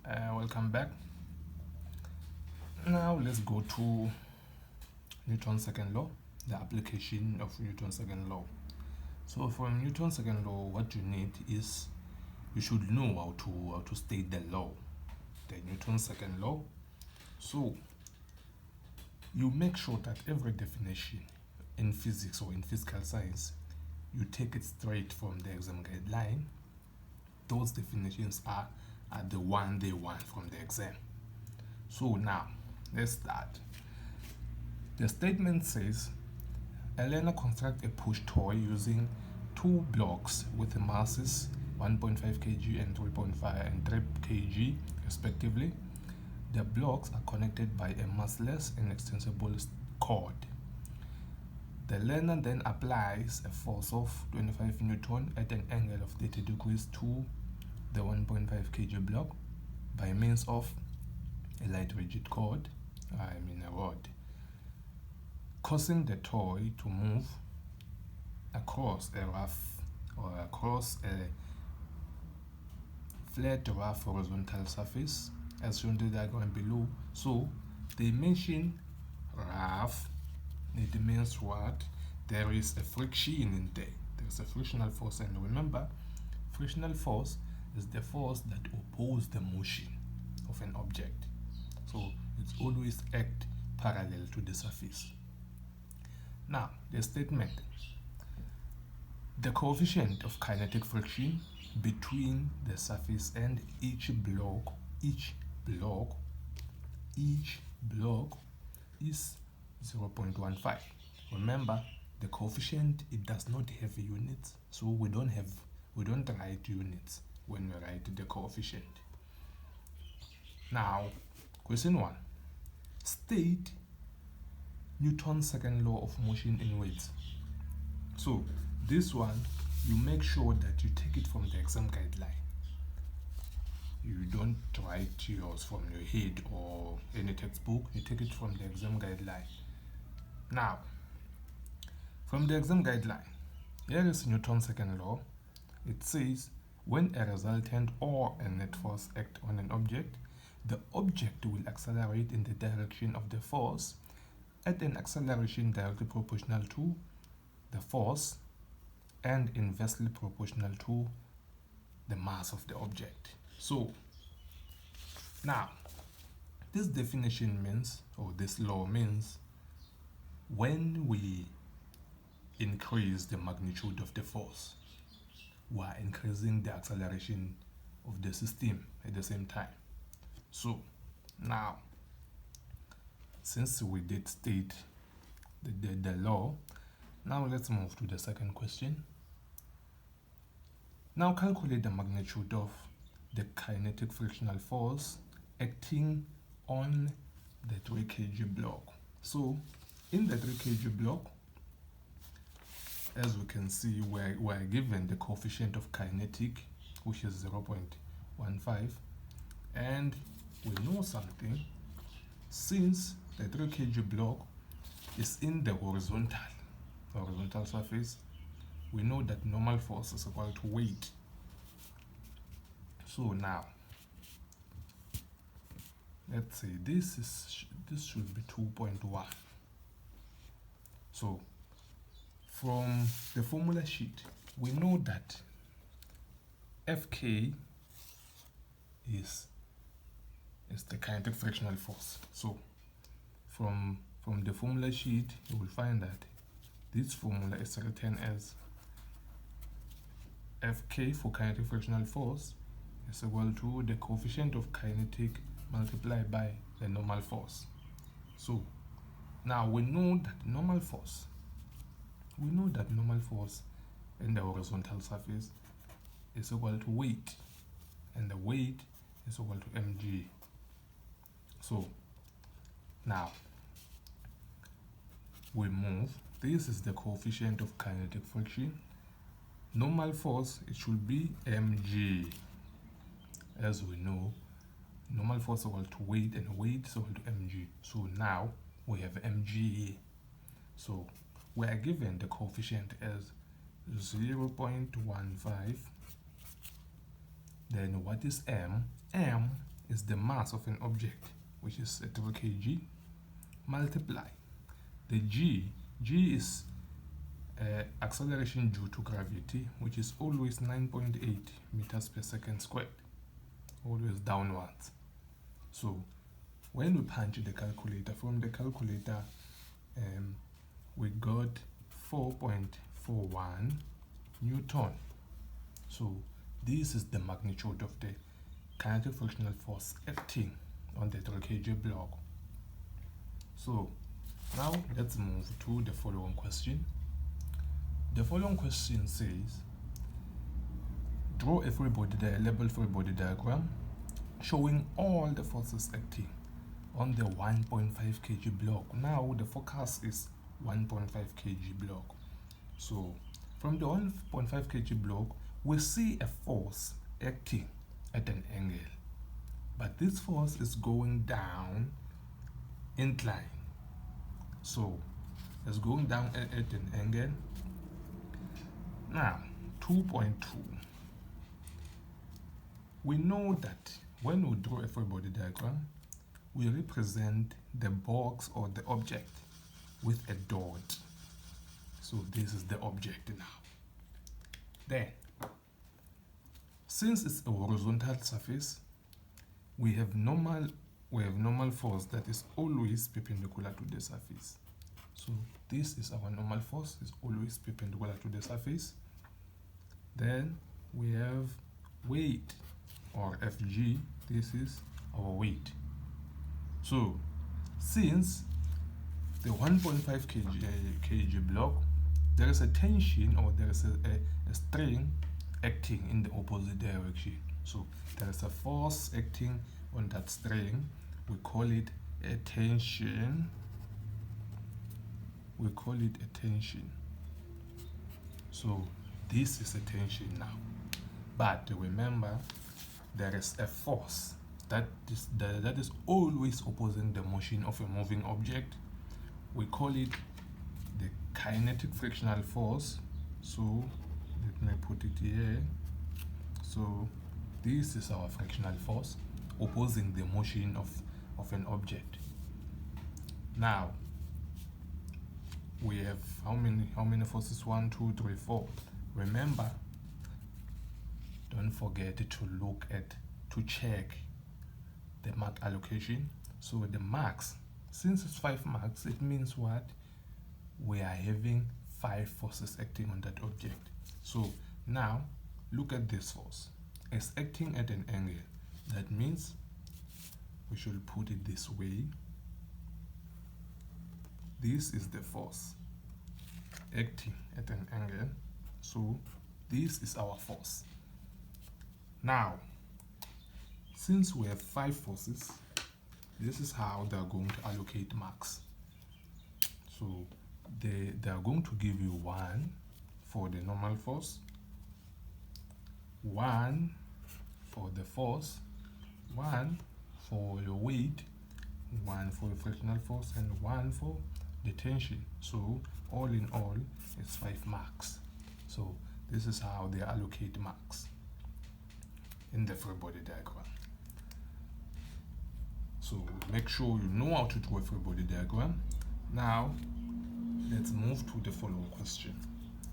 Welcome back. Now let's go to Newton's second law, the application of Newton's second law. So from Newton's second law, what you need is you should know how to state the law, the Newton's second law. So you make sure that every definition in physics or in physical science, you take it straight from the exam guideline. Those definitions are the one they want from the exam. So now let's start. The statement says a learner constructs a push toy using two blocks with masses 1.5 kg and 3 kg respectively. The blocks are connected by a massless and extensible cord. The learner then applies a force of 25 Newton at an angle of 30 degrees to the 1.5 kg block by means of a light rigid cord, a rod, causing the toy to move across a flat rough horizontal surface as shown in the diagram below. So they mention rough. It means what? There is a friction in there. There is a frictional force, and remember, frictional force is the force that opposes the motion of an object. So it's always act parallel to the surface. Now the statement: the coefficient of kinetic friction between the surface and each block is 0.15. Remember, the coefficient, it does not have units, so we don't write units when we write the coefficient. Now, question 1. State Newton's second law of motion in words. So this one, you make sure that you take it from the exam guideline. You don't write yours from your head or any textbook. You take it from the exam guideline. Now, from the exam guideline, here is Newton's second law. It says when a resultant or a net force act on an object, the object will accelerate in the direction of the force at an acceleration directly proportional to the force and inversely proportional to the mass of the object. So now this definition means, or this law means, when we increase the magnitude of the force, we are increasing the acceleration of the system at the same time. So now, since we did state the law, now let's move to the second question. Now calculate the magnitude of the kinetic frictional force acting on the 3 kg block. So in the 3 kg block, as we can see, we're given the coefficient of kinetic, which is 0.15, and we know something. Since the 3 kg block is in the horizontal surface, we know that normal force is equal to weight. So now let's say this should be 2.1. So from the formula sheet, we know that Fk is the kinetic frictional force. So from the formula sheet, you will find that this formula is written as Fk for kinetic frictional force is equal to the coefficient of kinetic multiplied by the normal force. So now we know that normal force in the horizontal surface is equal to weight, and the weight is equal to mg. So now we move. This is the coefficient of kinetic friction. Normal force, it should be mg. As we know, normal force is equal to weight, and weight is equal to mg. So now we have mg here. So we are given the coefficient as 0.15. Then what is m? M is the mass of an object, which is 3 kg, multiply the g. G is acceleration due to gravity, which is always 9.8 meters per second squared, always downwards. So when we punch the calculator, from the calculator we got 4.41 Newton. So this is the magnitude of the kinetic frictional force acting on the 3 kg block. So now let's move to the following question. The following question says, draw a level free body diagram showing all the forces acting on the 1.5 kg block. Now the focus is 1.5 kg block. So from the 1.5 kg block, we see a force acting at an angle, but this force is going down incline. So it's going down at an angle. Now 2.2, we know that when we draw a free body diagram, we represent the box or the object with a dot. So this is the object now. Then, since it's a horizontal surface, we have normal force that is always perpendicular to the surface. So this is our normal force, is always perpendicular to the surface. Then we have weight, or Fg. This is our weight. So since the 1.5 kg block, there is a tension, or there is a strain acting in the opposite direction. So there is a force acting on that strain. We call it a tension. We call it a tension. So this is a tension now. But remember, there is a force that is always opposing the motion of a moving object. We call it the kinetic frictional force. So let me put it here. So this is our frictional force opposing the motion of an object. Now we have how many forces? 1, 2, 3, 4. Remember, don't forget to check the mark allocation. So the marks, since it's 5 marks, it means what? We are having 5 forces acting on that object. So now look at this force. It's acting at an angle. That means we should put it this way. This is the force acting at an angle. So this is our force. Now, since we have 5 forces, this is how they are going to allocate marks. So they are going to give you 1 for the normal force, 1 for the force, 1 for your weight, 1 for the frictional force, and 1 for the tension. So all in all, it's 5 marks. So this is how they allocate marks in the free body diagram. So make sure you know how to draw a free body diagram. Now let's move to the following question.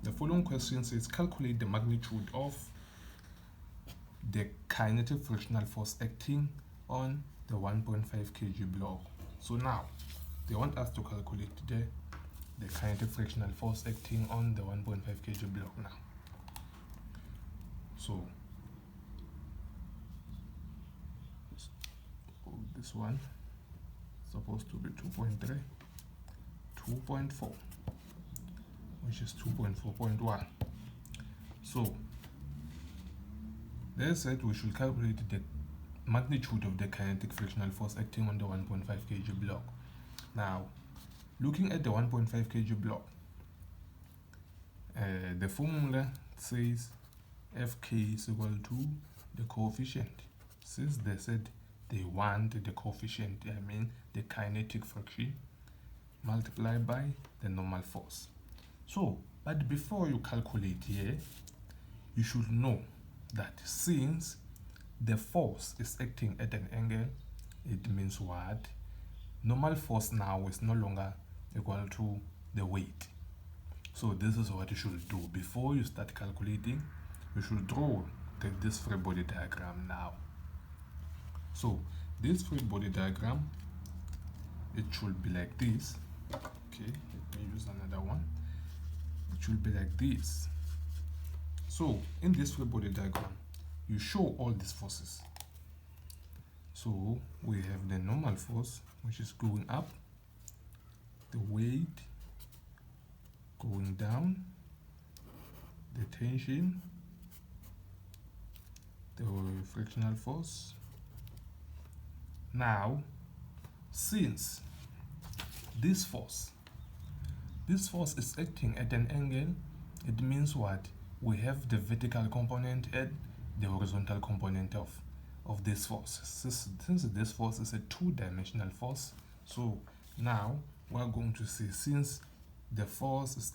The following question says, calculate the magnitude of the kinetic frictional force acting on the 1.5 kg block. So now they want us to calculate the kinetic frictional force acting on the 1.5 kg block now. So this one is supposed to be 2.3, 2.4, which is 2.4.1. So they said we should calculate the magnitude of the kinetic frictional force acting on the 1.5 kg block. Now, looking at the 1.5 kg block, the formula says Fk is equal to the coefficient. Since they said they want the coefficient, I mean the kinetic friction, multiplied by the normal force. So, but before you calculate here, you should know that since the force is acting at an angle, it means what? Normal force now is no longer equal to the weight. So this is what you should do. Before you start calculating, you should draw this free body diagram now. So this free body diagram, it should be like this. Okay, let me use another one. It should be like this. So in this free body diagram, you show all these forces. So we have the normal force, which is going up, the weight going down, the tension, the frictional force. Now, since this force is acting at an angle, it means what? We have the vertical component and the horizontal component of this force. Since this force is a two-dimensional force, so now we're going to see, since the force is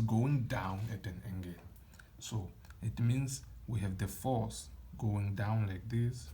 going down at an angle, so it means we have the force going down like this.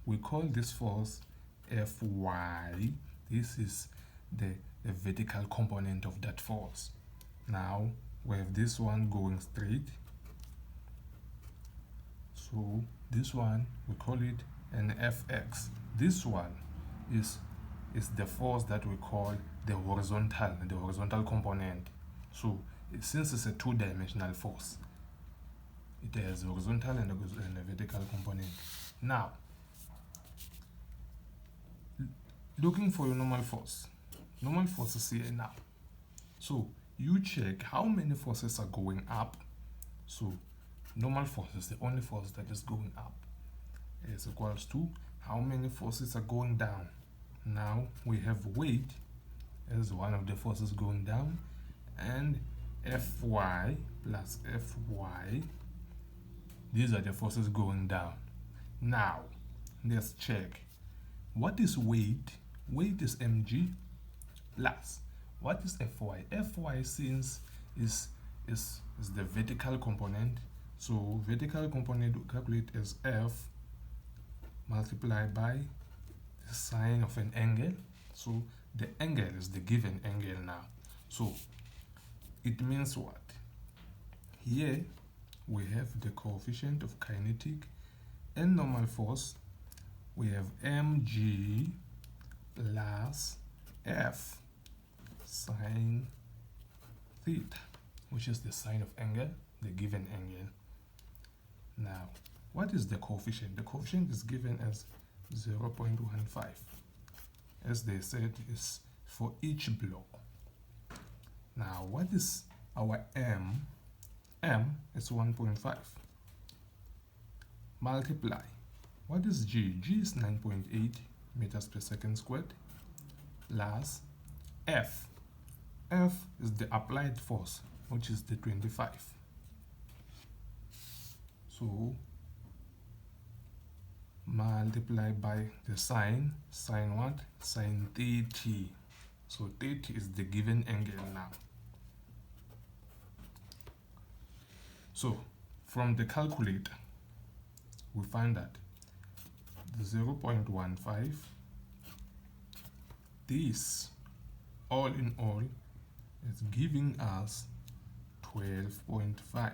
We call this force Fy. This is the vertical component of that force. Now we have this one going straight, so this one we call it an Fx. This one is the force that we call the horizontal component. So since it's a two-dimensional force, it has a horizontal and a vertical component. Now, looking for your normal force. Normal force is here now. So you check how many forces are going up. So normal force is the only force that is going up. Is equals to how many forces are going down. Now we have weight as one of the forces going down, and Fy plus Fy, these are the forces going down. Now let's check, what is weight? Weight is mg plus what is Fy? Fy, since is the vertical component, so vertical component we calculate as F multiplied by the sine of an angle. So the angle is the given angle now. So it means what? Here we have the coefficient of kinetic and normal force. We have mg plus F sine theta, which is the sine of angle, the given angle. Now, what is the coefficient? The coefficient is given as 0.15. As they said, is for each block. Now, what is our m? M is 1.5. Multiply. What is g? G is 9.8 meters per second squared plus F. F is the applied force, which is the 25. So multiply by the sine what? Sine 30. So 30 is the given angle now. So from the calculator, we find that the 0.15, this all in all is giving us 12.5.